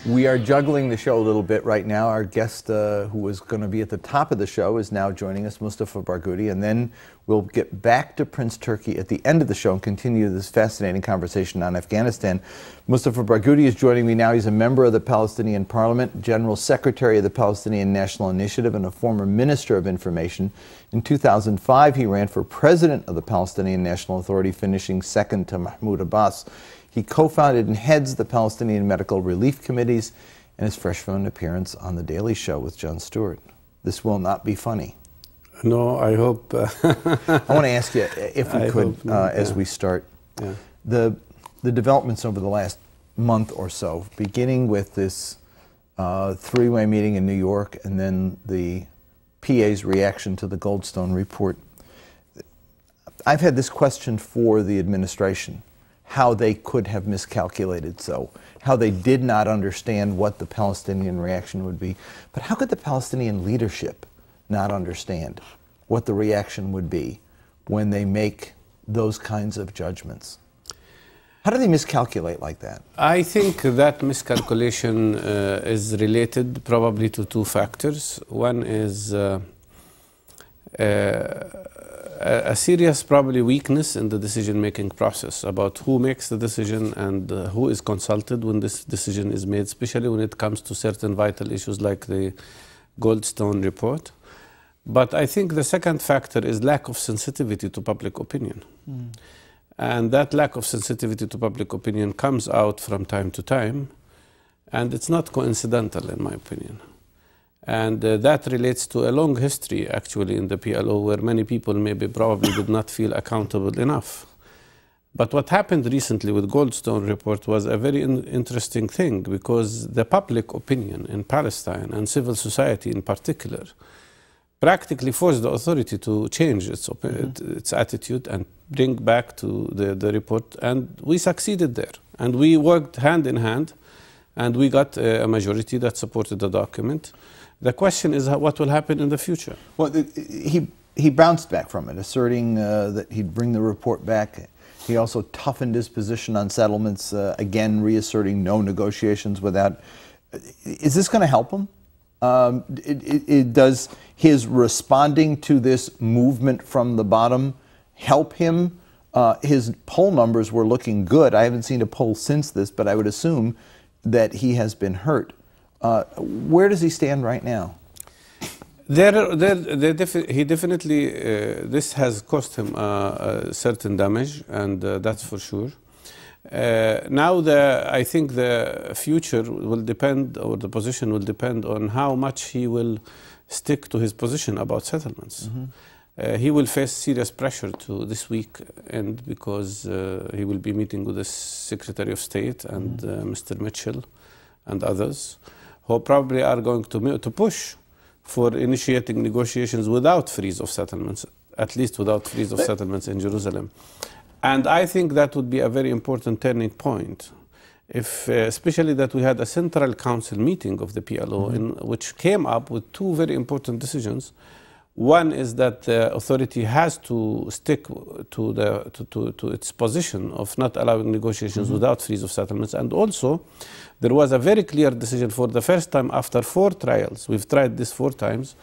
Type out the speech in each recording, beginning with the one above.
We are juggling the show a little bit right now. Our guest, who was going to be at the top of the show, is now joining us, Mustafa Barghouti, and then we'll get back to Prince Turki at the end of the show and continue this fascinating conversation on Afghanistan. Mustafa Barghouti is joining me now. He's a member of the Palestinian Parliament, General Secretary of the Palestinian National Initiative, and a former Minister of Information. In 2005, he ran for President of the Palestinian National Authority, finishing second to Mahmoud Abbas. He co-founded and heads the Palestinian Medical Relief Committees and is fresh from an appearance on The Daily Show with Jon Stewart. This will not be funny. No, I hope. I want to ask you, if we could, as we start, the developments over the last month or so, beginning with this three-way meeting in New York and then the PA's reaction to the Goldstone report. I've had this question for the administration. How they could have miscalculated how they did not understand what the Palestinian reaction would be. But how could the Palestinian leadership not understand what the reaction would be when they make those kinds of judgments? How do they miscalculate like that? I think that miscalculation is related probably to two factors. One is a serious probably weakness in the decision-making process about who makes the decision and who is consulted when this decision is made, especially when it comes to certain vital issues like the Goldstone report. But I think the second factor is lack of sensitivity to public opinion. And that lack of sensitivity to public opinion comes out from time to time, and it's not coincidental in my opinion. And that relates to a long history, actually, in the PLO, where many people maybe probably did not feel accountable enough. But what happened recently with Goldstone report was a very interesting thing, because the public opinion in Palestine, and civil society in particular, practically forced the authority to change its attitude and bring back to the report. And we succeeded there. And we worked hand in hand, and we got a majority that supported the document. The question is what will happen in the future. Well, he bounced back from it, asserting that he'd bring the report back. He also toughened his position on settlements, again reasserting no negotiations without. Is this going to help him? Does his responding to this movement from the bottom help him? His poll numbers were looking good. I haven't seen a poll since this, but I would assume that he has been hurt. Where does he stand right now? He definitely, this has cost him certain damage, and that's for sure. Now, I think the future will depend, or the position will depend on how much he will stick to his position about settlements. He will face serious pressure to this week end, because he will be meeting with the Secretary of State and Mr. Mitchell and others, who probably are going to push for initiating negotiations without freeze of settlements, at least without freeze of settlements in Jerusalem. And I think that would be a very important turning point, if, especially that we had a Central Council meeting of the PLO, in which came up with two very important decisions. One is that the authority has to stick to its position of not allowing negotiations without freeze of settlements. And also, there was a very clear decision for the first time after 4 trials. We've tried this 4 times.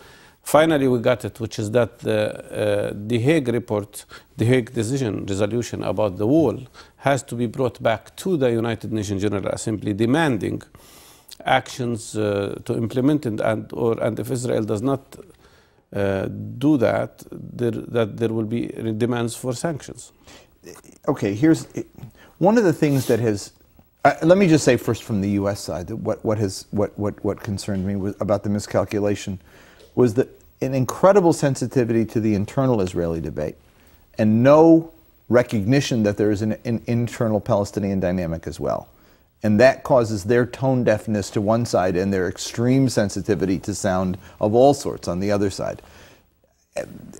Finally, we got it, which is that the Hague report, the Hague resolution about the wall has to be brought back to the United Nations General Assembly, demanding actions to implement it, and if Israel does not do that, there will be demands for sanctions. Okay, here's one of the things that has. Let me just say first from the U.S. side that what concerned me about the miscalculation was that an incredible sensitivity to the internal Israeli debate, and no recognition that there is an internal Palestinian dynamic as well. And that causes their tone deafness to one side and their extreme sensitivity to sound of all sorts on the other side.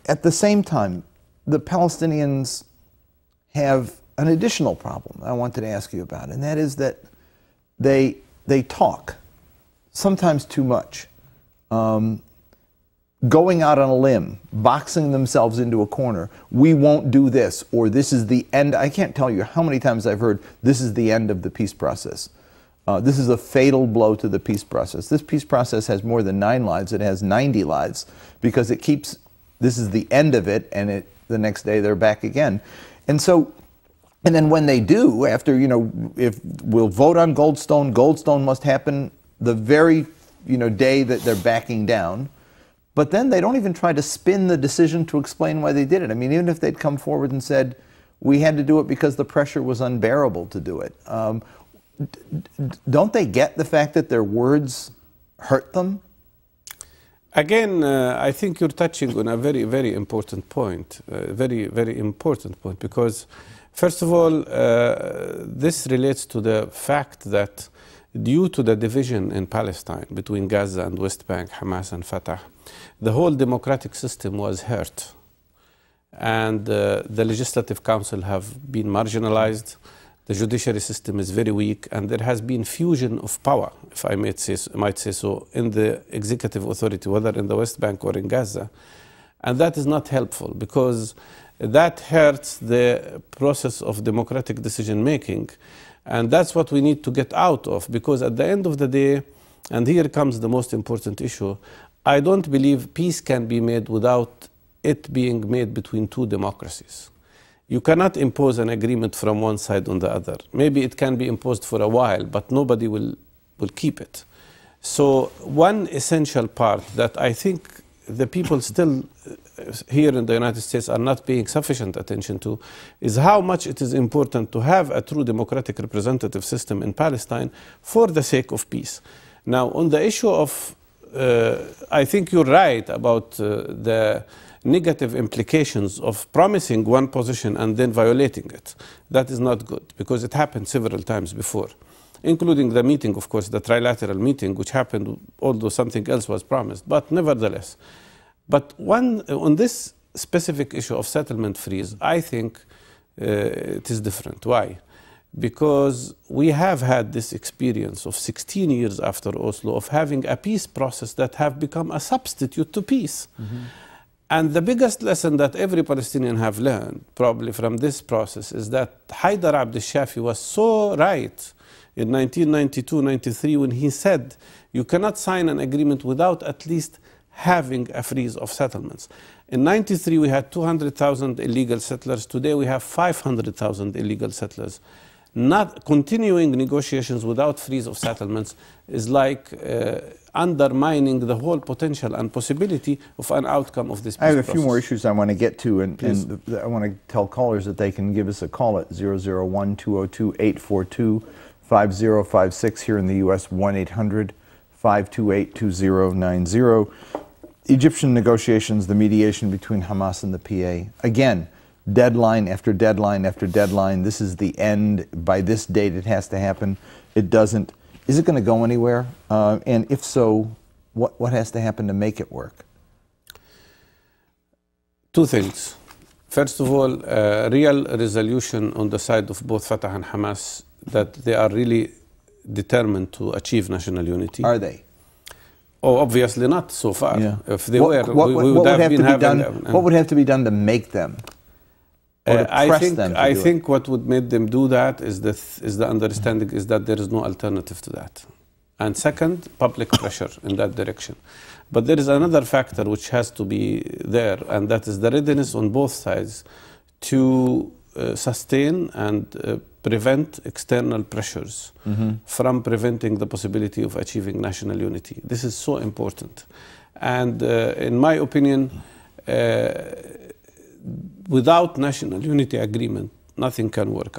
At the same time, the Palestinians have an additional problem I wanted to ask you about, and that is that they talk, sometimes too much, going out on a limb, boxing themselves into a corner. We won't do this, or this is the end. I can't tell you how many times I've heard this is the end of the peace process. This is a fatal blow to the peace process. This peace process has more than 9 lives. It has 90 lives because it keeps, this is the end of it, and the next day they're back again. And so, and then when they do, after, if we'll vote on Goldstone, Goldstone must happen the very, day that they're backing down. But then they don't even try to spin the decision to explain why they did it. I mean, even if they'd come forward and said, we had to do it because the pressure was unbearable to do it. Don't they get the fact that their words hurt them? Again, I think you're touching on a very, very important point, very, very important point, because first of all, this relates to the fact that due to the division in Palestine between Gaza and West Bank, Hamas and Fatah, the whole democratic system was hurt. And the Legislative Council have been marginalized. The judiciary system is very weak, and there has been fusion of power, if I might say so, in the executive authority, whether in the West Bank or in Gaza. And that is not helpful, because that hurts the process of democratic decision-making. And that's what we need to get out of, because at the end of the day, and here comes the most important issue, I don't believe peace can be made without it being made between 2 democracies. You cannot impose an agreement from one side on the other. Maybe it can be imposed for a while, but nobody will keep it. So one essential part that I think the people still here in the United States are not paying sufficient attention to is how much it is important to have a true democratic representative system in Palestine for the sake of peace. Now, on the issue of, I think you're right about the negative implications of promising one position and then violating it. That is not good, because it happened several times before, including the meeting, of course, the trilateral meeting, which happened although something else was promised, but nevertheless. But on this specific issue of settlement freeze, I think it is different. Why? Because we have had this experience of 16 years after Oslo of having a peace process that have become a substitute to peace. Mm-hmm. And the biggest lesson that every Palestinian have learned, probably from this process, is that Haidar Abd al-Shafi was so right in 1992-93 when he said, you cannot sign an agreement without at least having a freeze of settlements. In 93, we had 200,000 illegal settlers. Today, we have 500,000 illegal settlers. Not continuing negotiations without freeze of settlements is like undermining the whole potential and possibility of an outcome of this peace process. I have a few more issues I want to get to, and I want to tell callers that they can give us a call at 001-202-842-5056 here in the U.S., 1-800-528-2090. Egyptian negotiations, the mediation between Hamas and the PA. Again, deadline after deadline after deadline. This is the end. By this date, it has to happen. It doesn't. Is it going to go anywhere? And if so, what has to happen to make it work? 2 things. First of all, real resolution on the side of both Fatah and Hamas that they are really determined to achieve national unity. Are they? Oh, obviously not so far. Yeah. If they were, we would have been having them. What would have to be done to make them? I think what would make them do that is the understanding is that there is no alternative to that. And second, public pressure in that direction. But there is another factor which has to be there, and that is the readiness on both sides to sustain and prevent external pressures from preventing the possibility of achieving national unity. This is so important. And in my opinion, without national unity agreement, nothing can work